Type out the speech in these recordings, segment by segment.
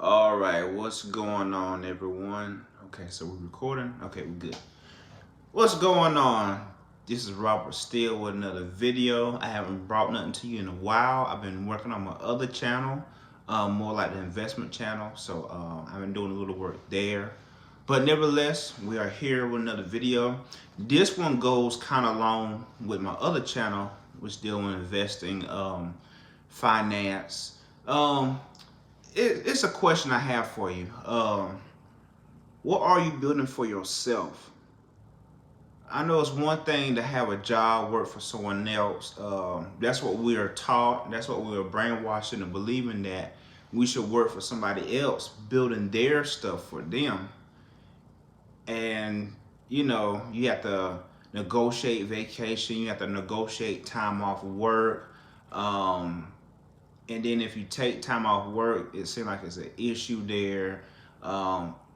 All right, what's going on, everyone? Okay, so we're recording. Okay, we're good. What's going on? This is Robert Steele with another video. I haven't brought nothing to you in a while. I've been working on my other channel, more like the investment channel. So I've been doing a little work there. But nevertheless, we are here with another video. This one goes kind of along with my other channel, which deal with investing, finance. It's a question I have for you. What are you building for yourself? I know it's one thing to have a job, work for someone else. That's what we are taught. That's what we are brainwashed into believing, that we should work for somebody else, building their stuff for them. And you have to negotiate vacation. You have to negotiate time off work. And then if you take time off work, it seems like it's an issue there.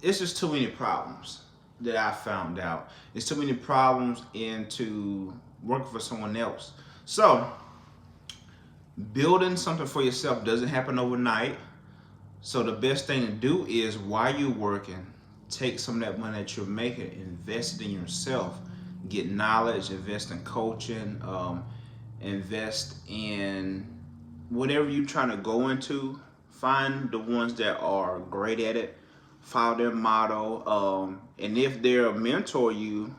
It's just too many problems that I found out. It's too many problems into working for someone else. So building something for yourself doesn't happen overnight. So the best thing to do is, while you're working, take some of that money that you're making, invest it in yourself, get knowledge, invest in coaching, invest in whatever you're trying to go into. Find the ones that are great at it, follow their model, and if they'll mentor you,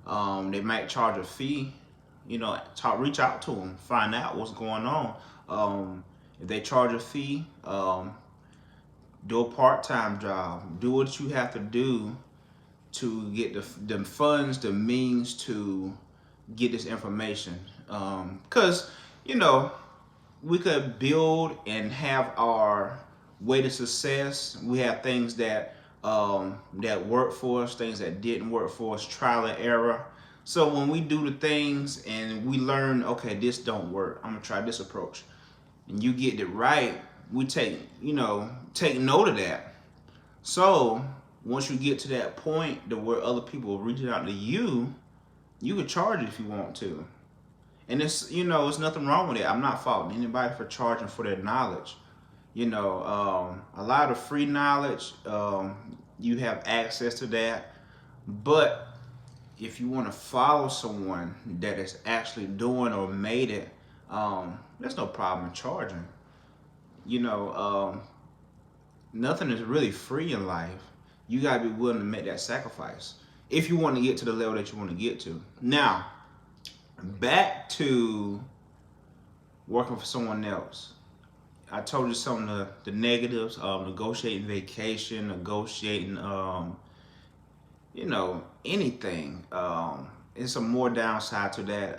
they might charge a fee. Reach out to them, find out what's going on. If they charge a fee, do a part-time job, do what you have to do to get the funds, the means to get this information, because we could build and have our way to success. We have things that that work for us, things that didn't work for us, trial and error. So when we do the things and we learn, okay, this don't work, I'm gonna try this approach, and you get it right, we take note of that. So once you get to that point to where other people are reaching out to you, you can charge if you want to. And it's nothing wrong with it. I'm not faulting anybody for charging for their knowledge. A lot of free knowledge, you have access to that. But if you want to follow someone that is actually doing or made it, there's no problem in charging. You know, Nothing is really free in life. You gotta be willing to make that sacrifice if you want to get to the level that you want to get to. Now, back to working for someone else. I told you some of the negatives of negotiating vacation, negotiating, anything. It's some more downside to that.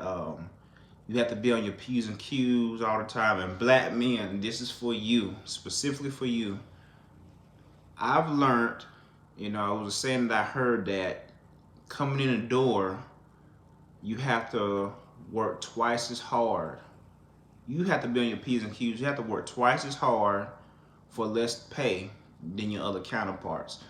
You have to be on your P's and Q's all the time. And black men, this is for you, specifically for you. I've learned, it was a saying that I heard, that coming in the door, you have to work twice as hard. You have to be on your P's and Q's. You have to work twice as hard for less pay than your other counterparts.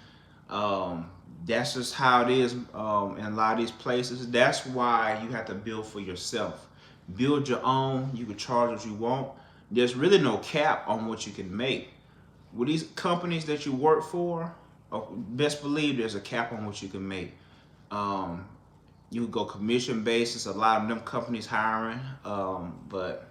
That's just how it is in a lot of these places. That's why you have to build for yourself. Build your own. You can charge what you want. There's really no cap on what you can make. With these companies that you work for, best believe there's a cap on what you can make. You can go commission basis. A lot of them companies hiring, but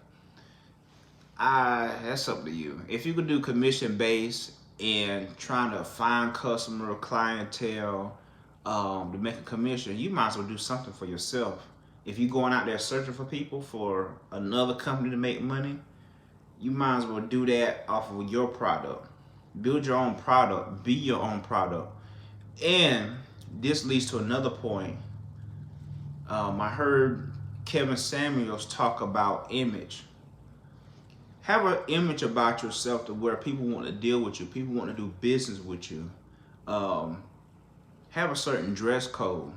that's up to you. If you could do commission based and trying to find customer clientele to make a commission, you might as well do something for yourself. If you're going out there searching for people for another company to make money, you might as well do that off of your product. Build your own product. Be your own product. And this leads to another point. I heard Kevin Samuels talk about image. Have an image about yourself to where people want to deal with you. People want to do business with you. Have a certain dress code.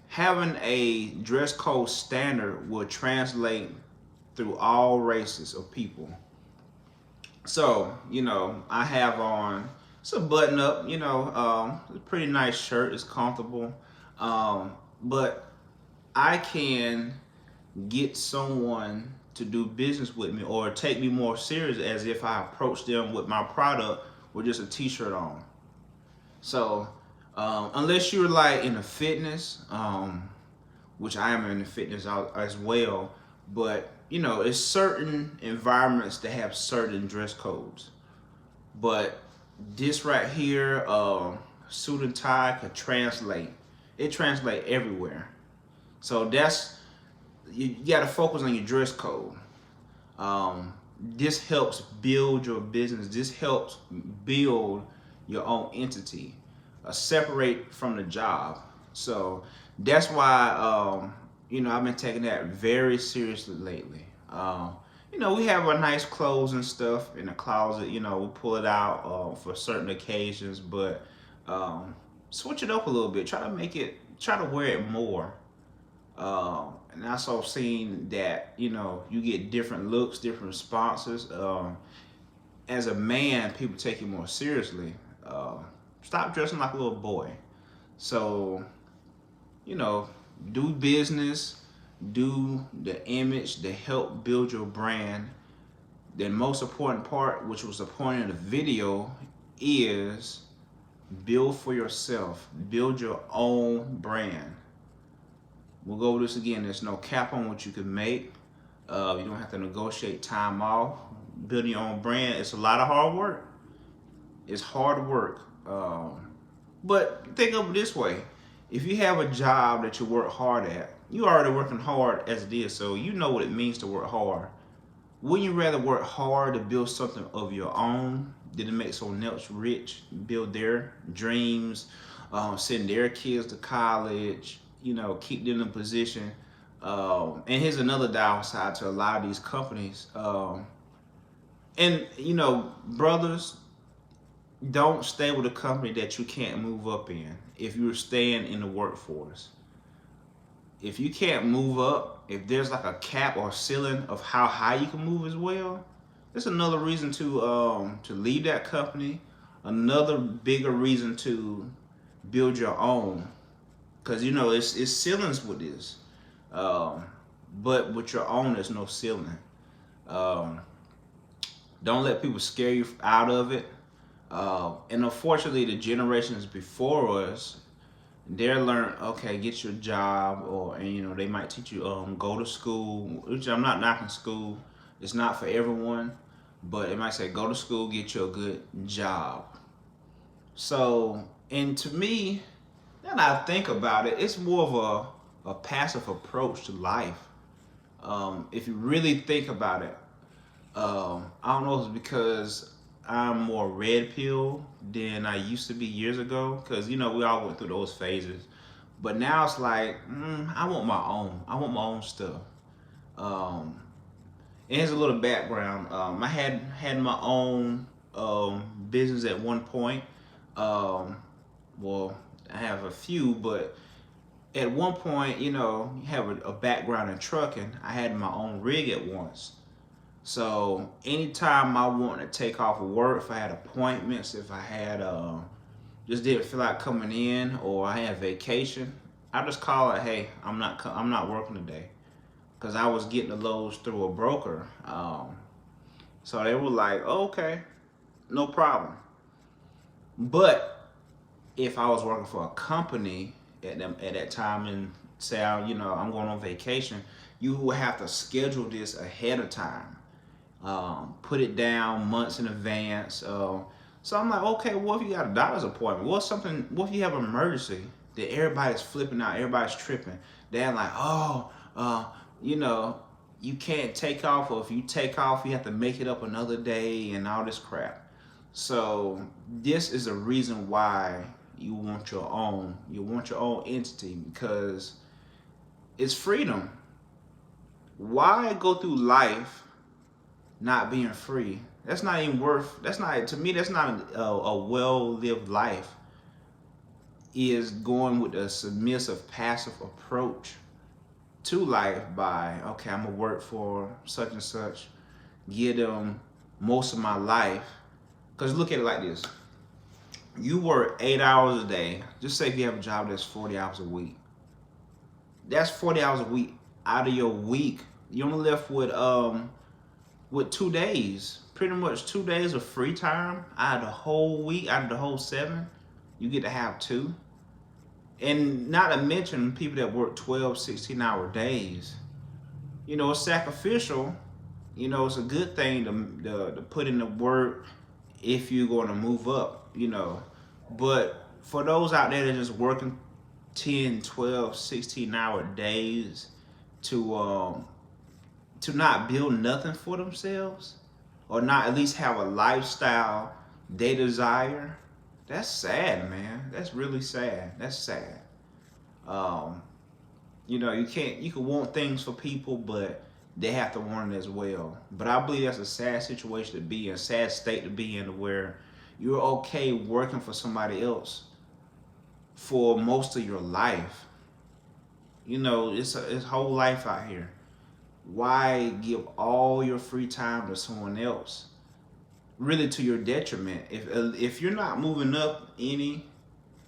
Having a dress code standard will translate through all races of people. So, I have on, it's a button up, it's a pretty nice shirt, it's comfortable. But I can get someone to do business with me or take me more serious as if I approach them with my product with just a t-shirt on. So unless you're like in the fitness, which I am in the fitness as well, but you know, it's certain environments that have certain dress codes. But this right here, suit and tie could translate. It translates everywhere. So that's, you got to focus on your dress code. This helps build your business. This helps build your own entity, separate from the job. So that's why, you know, I've been taking that very seriously lately. You know, we have our nice clothes and stuff in the closet. You know, we pull it out for certain occasions, but switch it up a little bit. Try to wear it more. And I also seen that, you know, you get different looks, different responses. As a man, people take you more seriously. Stop dressing like a little boy. So, you know, do business, do the image to help build your brand. The most important part, which was the point of the video, is build for yourself. Build your own brand. We'll go over this again. There's no cap on what you can make. You don't have to negotiate time off. Building your own brand, it's a lot of hard work. It's hard work. But think of it this way. If you have a job that you work hard at, you're already working hard as it is, so you know what it means to work hard. Wouldn't you rather work hard to build something of your own than to make someone else rich, build their dreams, send their kids to college, you know, keep them in a position? And here's another downside to a lot of these companies. And, you know, brothers, don't stay with a company that you can't move up in if you're staying in the workforce. If you can't move up, if there's like a cap or ceiling of how high you can move as well, that's another reason to leave that company. Another bigger reason to build your own, because you know it's ceilings with this, but with your own there's no ceiling. Don't let people scare you out of it. And unfortunately, the generations before us, they're learned, okay, get your job, and you know, they might teach you go to school, which I'm not knocking school. It's not for everyone, but it might say go to school, get you a good job. So, and to me, then I think about it, it's more of a passive approach to life. If you really think about it, I don't know if it's because I'm more red pill than I used to be years ago, because you know we all went through those phases. But now it's like I want my own. I want my own stuff. And here's a little background. I had my own business at one point. Well, I have a few, but at one point, you know, you have a background in trucking. I had my own rig at once. So anytime I wanted to take off of work, if I had appointments, if I had just didn't feel like coming in, or I had vacation, I just call it, hey, I'm not working today, because I was getting the loads through a broker. So they were like, oh, okay, no problem. But if I was working for a company at that time and say, you know, I'm going on vacation, you would have to schedule this ahead of time. Put it down months in advance. So I'm like, okay, what if you got a doctor's appointment? What if you have an emergency that everybody's flipping out, everybody's tripping? They're like, you know, you can't take off, or if you take off, you have to make it up another day and all this crap. So this is a reason why you want your own. You want your own entity, because it's freedom. Why go through life not being free? That's not even worth. That's not, to me, that's not a well-lived life. Is going with a submissive, passive approach to life by, okay, I'm gonna work for such and such, give them most of my life. Because look at it like this. You work 8 hours a day. Just say if you have a job that's 40 hours a week. That's 40 hours a week out of your week. You're only left with with 2 days, pretty much 2 days of free time out of the whole week, out of the whole 7, you get to have 2. And not to mention people that work 12, 16-hour days. You know, it's sacrificial. You know, it's a good thing to put in the work if you're going to move up, you know. But for those out there that are just working 10, 12, 16-hour days to not build nothing for themselves, or not at least have a lifestyle they desire, that's sad, man. That's really sad. That's sad. You know, you can want things for people, but they have to want it as well. But I believe that's a sad situation to be in, a sad state to be in, where you're okay working for somebody else for most of your life. You know, it's whole life out here. Why give all your free time to someone else? Really to your detriment. If you're not moving up any,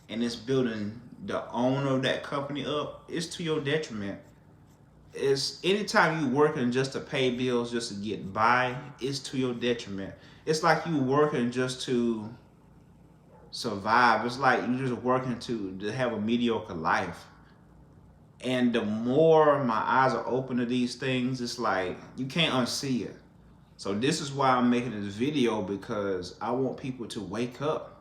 and it's building the owner of that company up, it's to your detriment. It's anytime you working just to pay bills, just to get by, it's to your detriment. It's like you working just to survive. It's like you just working to have a mediocre life. And the more my eyes are open to these things, it's like you can't unsee it. So this is why I'm making this video, because I want people to wake up.